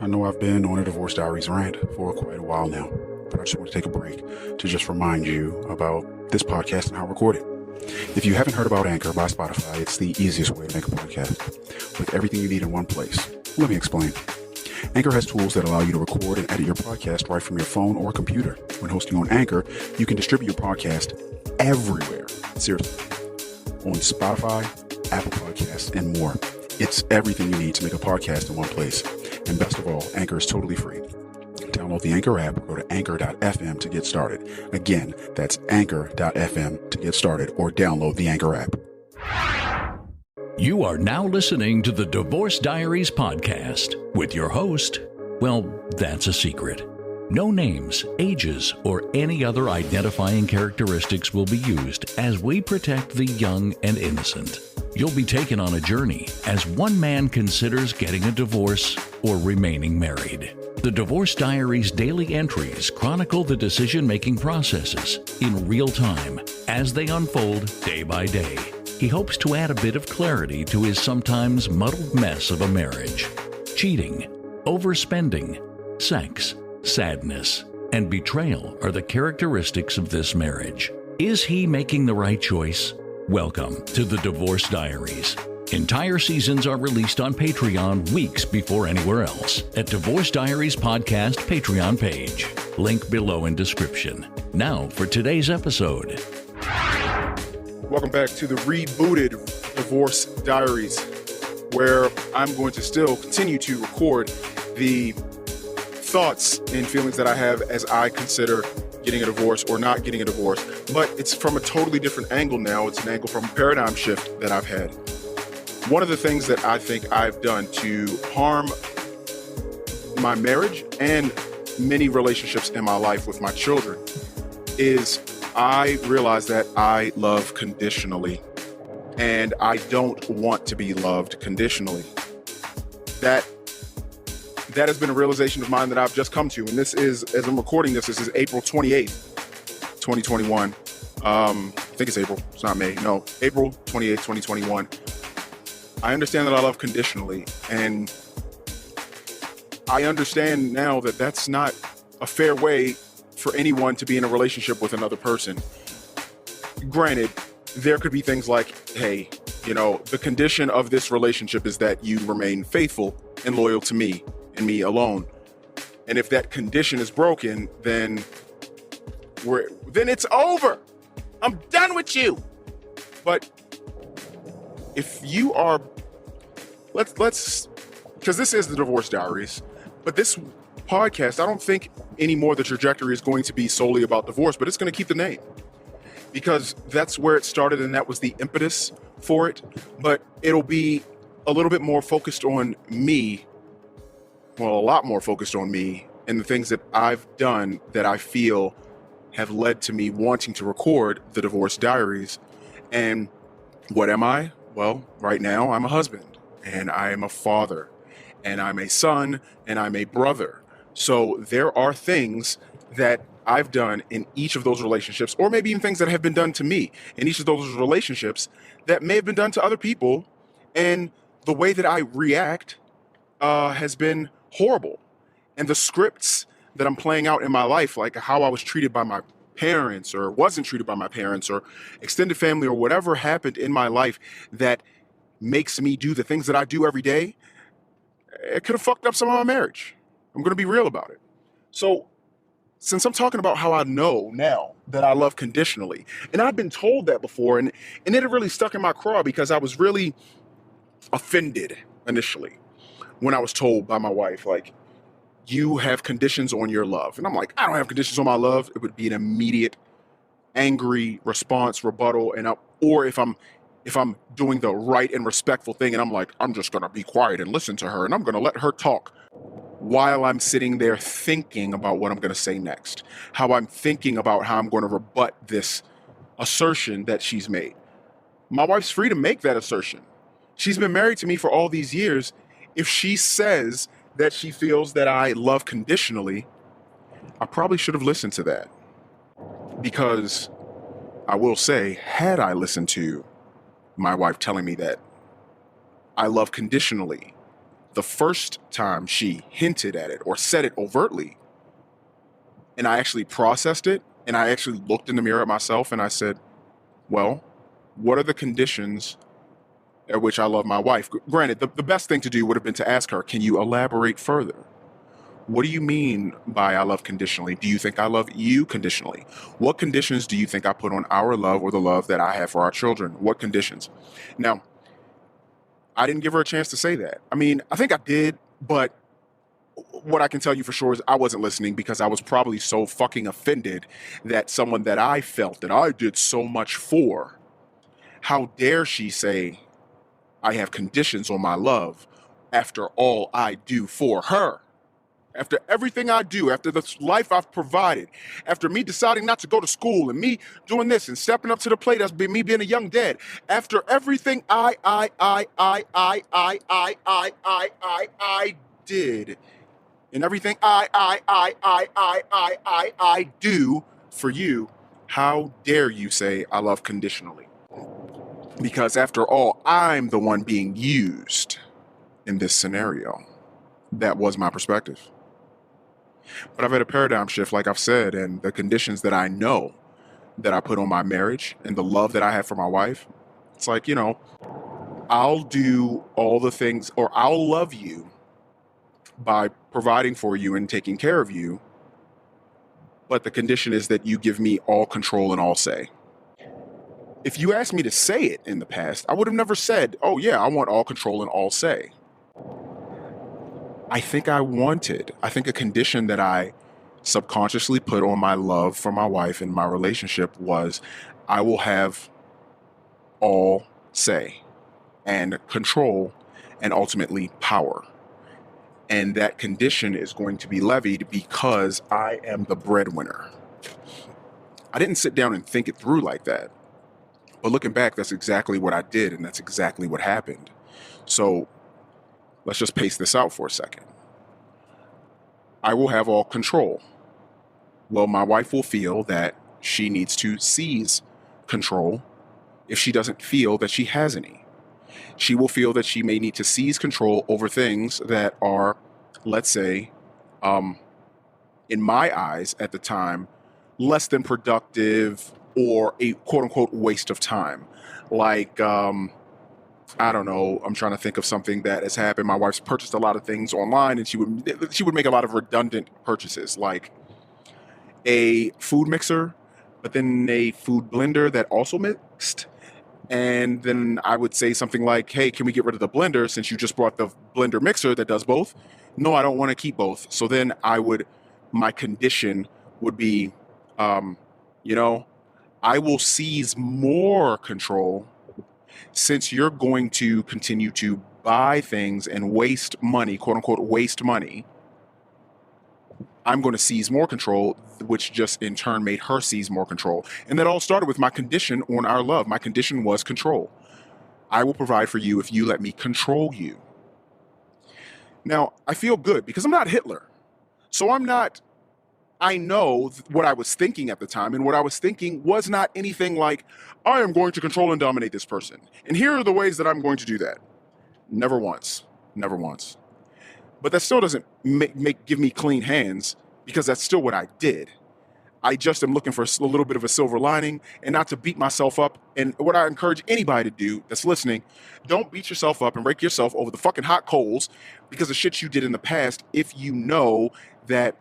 I know I've been on a Divorce Diaries rant for quite a while now, but I just want to take a break to just remind you about this podcast and how I record it. If you haven't heard about Anchor by Spotify, it's the easiest way to make a podcast with everything you need in one place. Let me explain. Anchor has tools that allow you to record and edit your podcast right from your phone or computer. When hosting on Anchor, you can distribute your podcast everywhere. Seriously. On Spotify, Apple Podcasts, and more. It's everything you need to make a podcast in one place. And best of all, Anchor is totally free. Download the Anchor app or go to anchor.fm to get started. Again, that's anchor.fm to get started, or download the Anchor app. You are now listening to the Divorce Diaries podcast with your host. Well, that's a secret. No names, ages, or any other identifying characteristics will be used as we protect the young and innocent. You'll be taken on a journey as one man considers getting a divorce or remaining married. The Divorce Diaries daily entries chronicle the decision-making processes in real time as they unfold day by day. He hopes to add a bit of clarity to his sometimes muddled mess of a marriage. Cheating, overspending, sex, sadness, and betrayal are the characteristics of this marriage. Is he making the right choice? Welcome to the Divorce Diaries. Entire seasons are released on Patreon weeks before anywhere else at Divorce Diaries Podcast Patreon page. Link below in description. Now for today's episode. Welcome back to the rebooted Divorce Diaries, where I'm going to still continue to record the thoughts and feelings that I have as I consider getting a divorce or not getting a divorce. But it's from a totally different angle now. It's an angle from a paradigm shift that I've had. One of the things that I think I've done to harm my marriage and many relationships in my life with my children is I realize that I love conditionally, and I don't want to be loved conditionally. That has been a realization of mine that I've just come to. And this is, as I'm recording this is April 28th, 2021. I think it's April. It's not May. No, April 28th, 2021. I understand that I love conditionally. And I understand now that that's not a fair way for anyone to be in a relationship with another person. Granted, there could be things like, hey, the condition of this relationship is that you remain faithful and loyal to me and me alone. And if that condition is broken, then it's over. I'm done with you. But if you are, let's because this is the Divorce Diaries, but this podcast, I don't think anymore the trajectory is going to be solely about divorce, but it's going to keep the name because that's where it started and that was the impetus for it. But it'll be a little bit more focused on me. Well, a lot more focused on me and the things that I've done that I feel have led to me wanting to record the Divorce Diaries. And what am I? Well, right now I'm a husband and I am a father and I'm a son and I'm a brother. So there are things that I've done in each of those relationships, or maybe even things that have been done to me in each of those relationships that may have been done to other people. And the way that I react has been horrible. And the scripts that I'm playing out in my life, like how I was treated by my parents or wasn't treated by my parents or extended family or whatever happened in my life that makes me do the things that I do every day, it could have fucked up some of my marriage. I'm going to be real about it. So since I'm talking about how I know now that I love conditionally, and I've been told that before, and it really stuck in my craw because I was really offended initially when I was told by my wife, like, you have conditions on your love. And I'm like, I don't have conditions on my love. It would be an immediate angry response, rebuttal, or if I'm doing the right and respectful thing and I'm like, I'm just going to be quiet and listen to her and I'm going to let her talk while I'm sitting there thinking about what I'm going to say next, how I'm thinking about how I'm going to rebut this assertion that she's made. My wife's free to make that assertion. She's been married to me for all these years. If she says that she feels that I love conditionally, I probably should have listened to that. Because I will say, had I listened to my wife telling me that I love conditionally, the first time she hinted at it or said it overtly, and I actually processed it, and I actually looked in the mirror at myself and I said, well, what are the conditions at which I love my wife? Granted, the best thing to do would have been to ask her, can you elaborate further? What do you mean by I love conditionally? Do you think I love you conditionally? What conditions do you think I put on our love or the love that I have for our children? What conditions? Now, I didn't give her a chance to say that. I mean, I think I did, but what I can tell you for sure is I wasn't listening because I was probably so fucking offended that someone that I felt that I did so much for, how dare she say I have conditions on my love after all I do for her? After everything I do, after the life I've provided, after me deciding not to go to school and me doing this and stepping up to the plate as me being a young dad, after everything I did, and everything I do for you, how dare you say I love conditionally? Because after all, I'm the one being used in this scenario. That was my perspective. But I've had a paradigm shift, like I've said, and the conditions that I know that I put on my marriage and the love that I have for my wife, it's like, I'll do all the things, or I'll love you by providing for you and taking care of you. But the condition is that you give me all control and all say. If you asked me to say it in the past, I would have never said, oh yeah, I want all control and all say. I think a condition that I subconsciously put on my love for my wife and my relationship was I will have all say and control and ultimately power. And that condition is going to be levied because I am the breadwinner. I didn't sit down and think it through like that. But looking back, that's exactly what I did, and that's exactly what happened. So let's just pace this out for a second. I will have all control. Well, my wife will feel that she needs to seize control if she doesn't feel that she has any. She will feel that she may need to seize control over things that are, let's say, in my eyes at the time, less than productive or a quote-unquote waste of time. Like, I don't know, I'm trying to think of something that has happened. My wife's purchased a lot of things online, and she would make a lot of redundant purchases, like a food mixer, but then a food blender that also mixed. And then I would say something like, hey, can we get rid of the blender since you just brought the blender mixer that does both? No, I don't want to keep both. So then my condition would be, I will seize more control since you're going to continue to buy things and waste money, quote unquote, waste money. I'm going to seize more control, which just in turn made her seize more control. And that all started with my condition on our love. My condition was control. I will provide for you if you let me control you. Now, I feel good because I'm not Hitler. So I know what I was thinking at the time, and what I was thinking was not anything like, I am going to control and dominate this person. And here are the ways that I'm going to do that. Never once. Never once. But that still doesn't give me clean hands, because that's still what I did. I just am looking for a little bit of a silver lining and not to beat myself up. And what I encourage anybody to do that's listening, don't beat yourself up and break yourself over the fucking hot coals because of shit you did in the past if you know that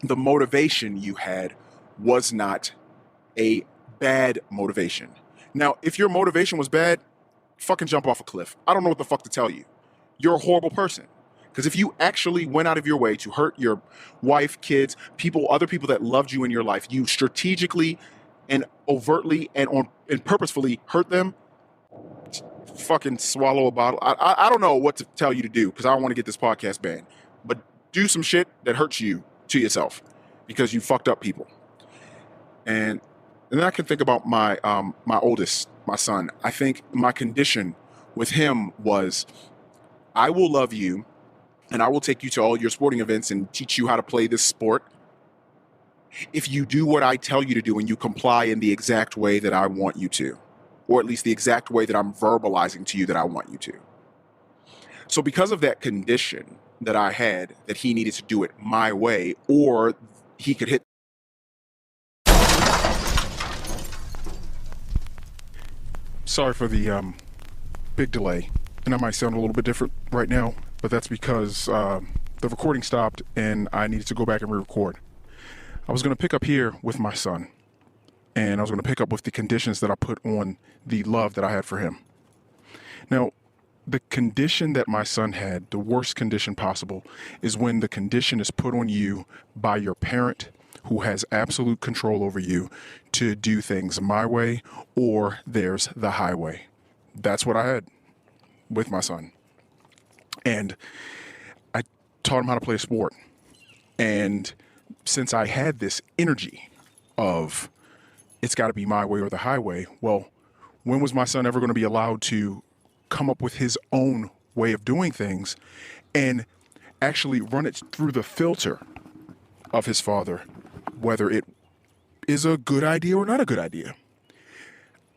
the motivation you had was not a bad motivation. Now, if your motivation was bad, fucking jump off a cliff. I don't know what the fuck to tell you. You're a horrible person. Because if you actually went out of your way to hurt your wife, kids, other people that loved you in your life, you strategically and overtly and purposefully hurt them, fucking swallow a bottle. I don't know what to tell you to do because I don't want to get this podcast banned. But do some shit that hurts you to yourself because you fucked up people. And then I can think about my oldest, my son. I think my condition with him was, I will love you and I will take you to all your sporting events and teach you how to play this sport if you do what I tell you to do and you comply in the exact way that I want you to, or at least the exact way that I'm verbalizing to you that I want you to. So because of that condition that I had, that he needed to do it my way, or he could hit. Sorry for the big delay, and I might sound a little bit different right now, but that's because the recording stopped and I needed to go back and re-record. I was going to pick up here with my son, and I was going to pick up with the conditions that I put on the love that I had for him. Now, the condition that my son had, the worst condition possible, is when the condition is put on you by your parent who has absolute control over you to do things my way or there's the highway. That's what I had with my son. And I taught him how to play a sport. And since I had this energy of it's got to be my way or the highway, well, when was my son ever going to be allowed to come up with his own way of doing things and actually run it through the filter of his father, whether it is a good idea or not a good idea?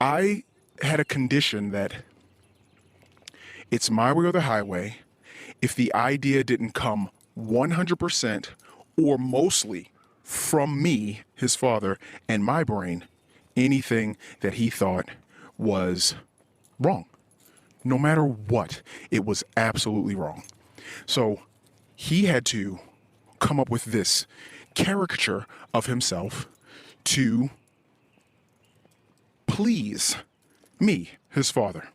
I had a condition that it's my way or the highway. If the idea didn't come 100% or mostly from me, his father, and my brain, anything that he thought was wrong. No matter what, it was absolutely wrong. So he had to come up with this caricature of himself to please me, his father.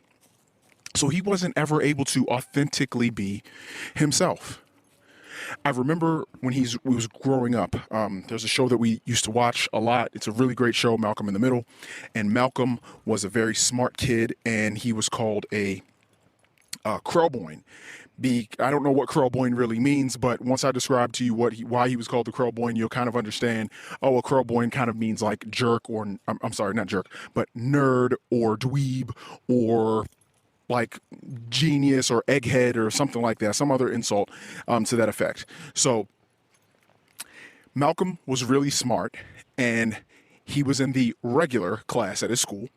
So he wasn't ever able to authentically be himself. I remember when he was growing up, there's a show that we used to watch a lot. It's a really great show, Malcolm in the Middle. And Malcolm was a very smart kid, and he was called a Krellboyne. I don't know what Krellboyne really means, but once I describe to you why he was called the Krellboyne, you'll kind of understand. Oh, a Krellboyne kind of means like jerk, or I'm sorry, not jerk, but nerd or dweeb or like genius or egghead or something like that, some other insult to that effect. So Malcolm was really smart, and he was in the regular class at his school.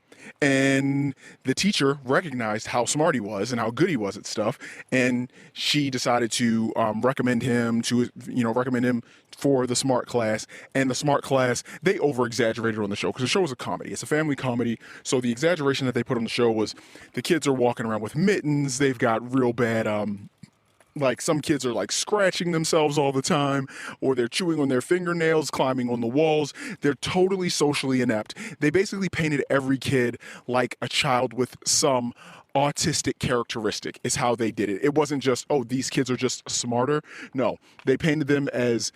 And the teacher recognized how smart he was and how good he was at stuff, and she decided to recommend him for the smart class. And the smart class, they over-exaggerated on the show because the show was a comedy. It's a family comedy, so the exaggeration that they put on the show was the kids are walking around with mittens. They've got real bad like some kids are like scratching themselves all the time, or they're chewing on their fingernails, climbing on the walls. They're totally socially inept. They basically painted every kid like a child with some autistic characteristic is how they did it. It wasn't just, oh, these kids are just smarter. No, they painted them as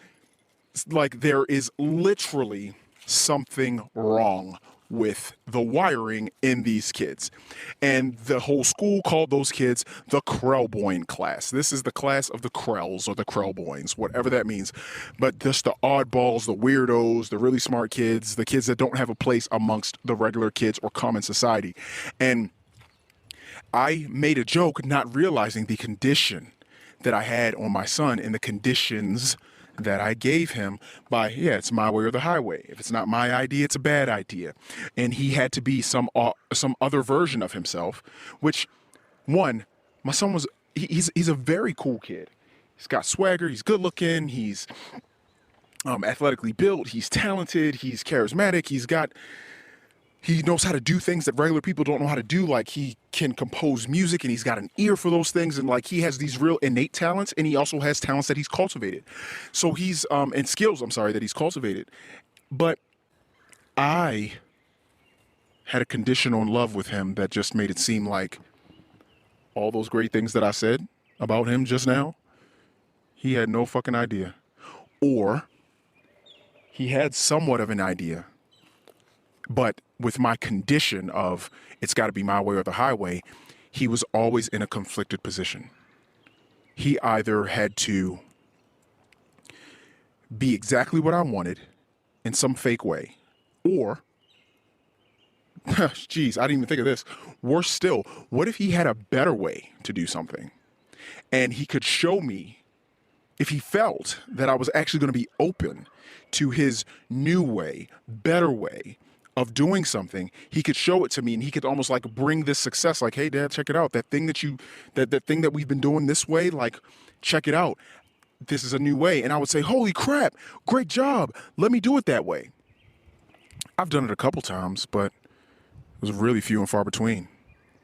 like there is literally something wrong with the wiring in these kids. And the whole school called those kids the Krellboyne class. This is the class of the Krells or the Krellboynes, whatever that means. But just the oddballs, the weirdos, the really smart kids, the kids that don't have a place amongst the regular kids or common society. And I made a joke not realizing the condition that I had on my son and the conditions that I gave him by, it's my way or the highway. If it's not my idea, it's a bad idea. And he had to be some other version of himself, which, one, my son was, he's a very cool kid. He's got swagger, he's good looking, he's athletically built, he's talented, he's charismatic, he knows how to do things that regular people don't know how to do. Like he can compose music, and he's got an ear for those things. And like he has these real innate talents, and he also has talents that he's cultivated. So he's, and skills, that he's cultivated. But I had a condition on love with him that just made it seem like all those great things that I said about him just now, he had no fucking idea. Or he had somewhat of an idea, but with my condition of it's got to be my way or the highway, he was always in a conflicted position. He either had to be exactly what I wanted in some fake way, or, geez, I didn't even think of this. Worse still, what if he had a better way to do something? And he could show me, if he felt that I was actually going to be open to his new way, better way of doing something, he could show it to me, and he could almost like bring this success, like, hey, Dad, check it out. That thing that thing that we've been doing this way, like, check it out. This is a new way. And I would say, holy crap, great job. Let me do it that way. I've done it a couple times, but it was really few and far between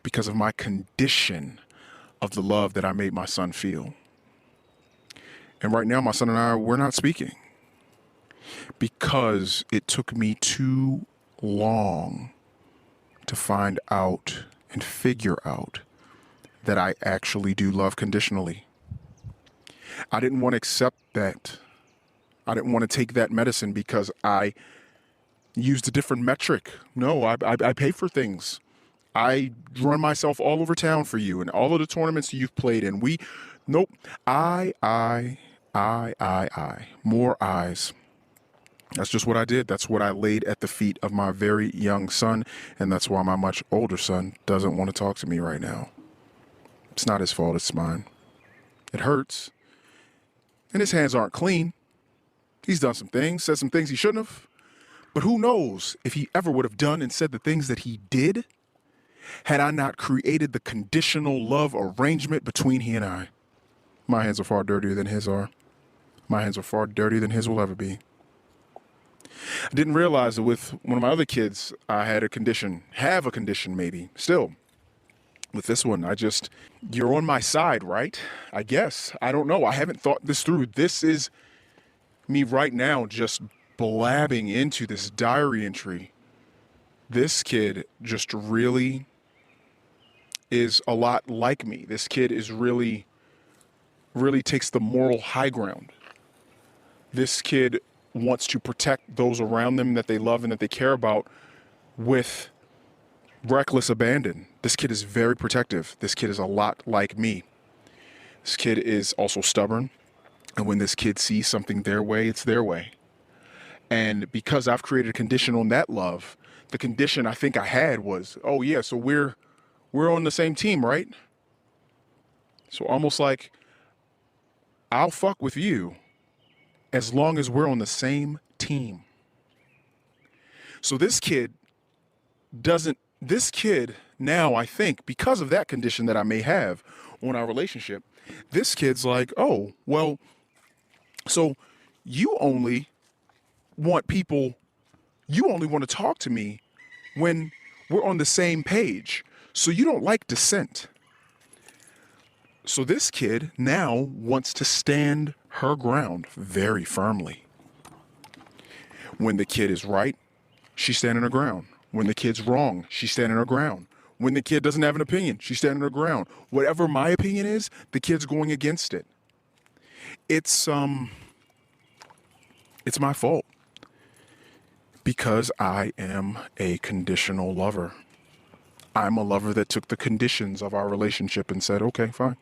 because of my condition of the love that I made my son feel. And right now, my son and I, we're not speaking because it took me too long to find out and figure out that I actually do love conditionally. I didn't want to accept that. I didn't want to take that medicine because I used a different metric. No, I pay for things. I run myself all over town for you and all of the tournaments you've played in. Nope. I. More eyes. That's just what I did. That's what I laid at the feet of my very young son. And that's why my much older son doesn't want to talk to me right now. It's not his fault. It's mine. It hurts. And his hands aren't clean. He's done some things, said some things he shouldn't have. But who knows if he ever would have done and said the things that he did had I not created the conditional love arrangement between he and I. My hands are far dirtier than his are. My hands are far dirtier than his will ever be. I didn't realize that with one of my other kids, I had a condition maybe, still. With this one, you're on my side, right? I guess. I don't know. I haven't thought this through. This is me right now just blabbing into this diary entry. This kid just really is a lot like me. This kid is really takes the moral high ground. This kid wants to protect those around them that they love and that they care about with reckless abandon. This kid is very protective. This kid is a lot like me. This kid is also stubborn. And when this kid sees something their way, it's their way. And because I've created a condition on that love, the condition I think I had was, oh yeah, so we're on the same team, right? So almost like I'll fuck with you as long as we're on the same team. So this kid now, I think, because of that condition that I may have on our relationship, this kid's like, oh, well, so you only want to talk to me when we're on the same page. So you don't like dissent. So this kid now wants to stand her ground very firmly. When the kid is right, she's standing her ground. When the kid's wrong, she's standing her ground. When the kid doesn't have an opinion, she's standing her ground. Whatever my opinion is, the kid's going against it. It's my fault because I am a conditional lover. I'm a lover that took the conditions of our relationship and said, okay, fine.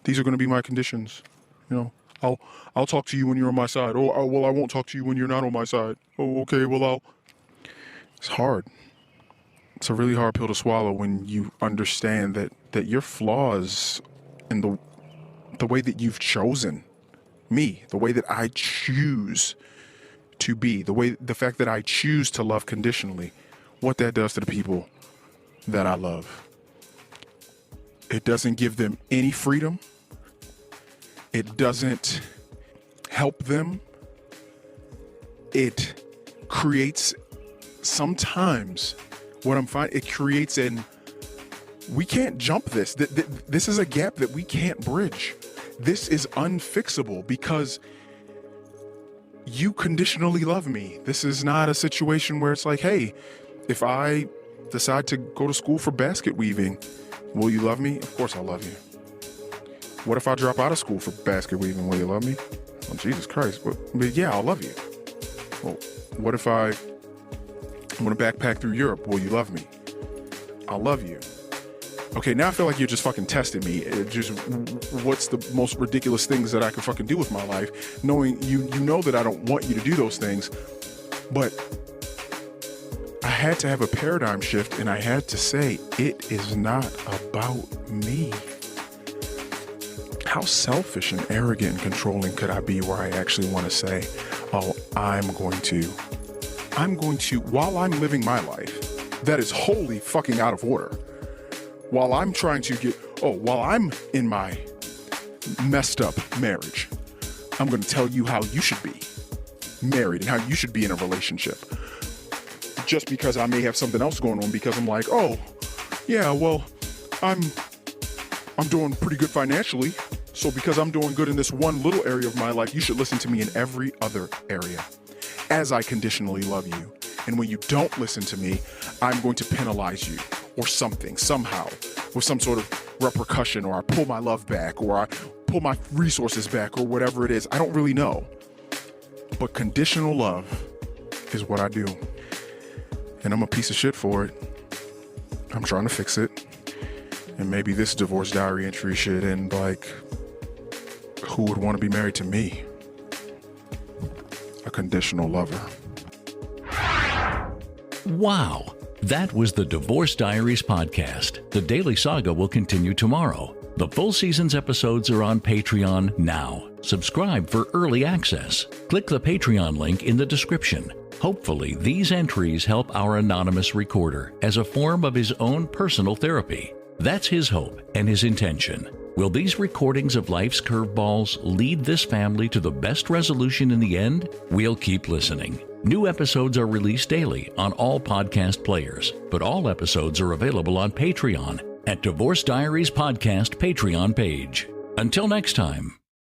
These are going to be my conditions. You know, I'll talk to you when you're on my side. Oh, well, I won't talk to you when you're not on my side. Oh, okay, well, It's hard. It's a really hard pill to swallow when you understand that your flaws and the way that you've chosen me, the way that I choose to be, the fact that I choose to love conditionally, what that does to the people that I love. It doesn't give them any freedom. It doesn't help them. It creates sometimes what I'm finding, it creates we can't jump this. This is a gap that we can't bridge. This is unfixable because you conditionally love me. This is not a situation where it's like, hey, if I decide to go to school for basket weaving, will you love me? Of course I'll love you. What if I drop out of school for basket weaving? Will you love me? Oh, Jesus Christ. But yeah, I'll love you. Well, what if I want to backpack through Europe? Will you love me? I'll love you. Okay, now I feel like you're just fucking testing me. What's the most ridiculous things that I could fucking do with my life? Knowing you know that I don't want you to do those things, but I had to have a paradigm shift and I had to say, it is not about me. How selfish and arrogant and controlling could I be where I actually want to say, oh, I'm going to I'm going to, while I'm living my life, that is wholly fucking out of order, while I'm trying to while I'm in my messed up marriage, I'm going to tell you how you should be married and how you should be in a relationship. Just because I may have something else going on, because I'm like, oh, yeah, well, I'm doing pretty good financially. So because I'm doing good in this one little area of my life, you should listen to me in every other area, as I conditionally love you. And when you don't listen to me, I'm going to penalize you or something, somehow, with some sort of repercussion, or I pull my love back, or I pull my resources back, or whatever it is. I don't really know. But conditional love is what I do. And I'm a piece of shit for it. I'm trying to fix it. And maybe this divorce diary entry should end like, who would want to be married to me? A conditional lover. Wow. That was the Divorce Diaries podcast. The Daily Saga will continue tomorrow. The full season's episodes are on Patreon now. Subscribe for early access. Click the Patreon link in the description. Hopefully, these entries help our anonymous recorder as a form of his own personal therapy. That's his hope and his intention. Will these recordings of life's curveballs lead this family to the best resolution in the end? We'll keep listening. New episodes are released daily on all podcast players, but all episodes are available on Patreon at Divorce Diaries Podcast Patreon page. Until next time.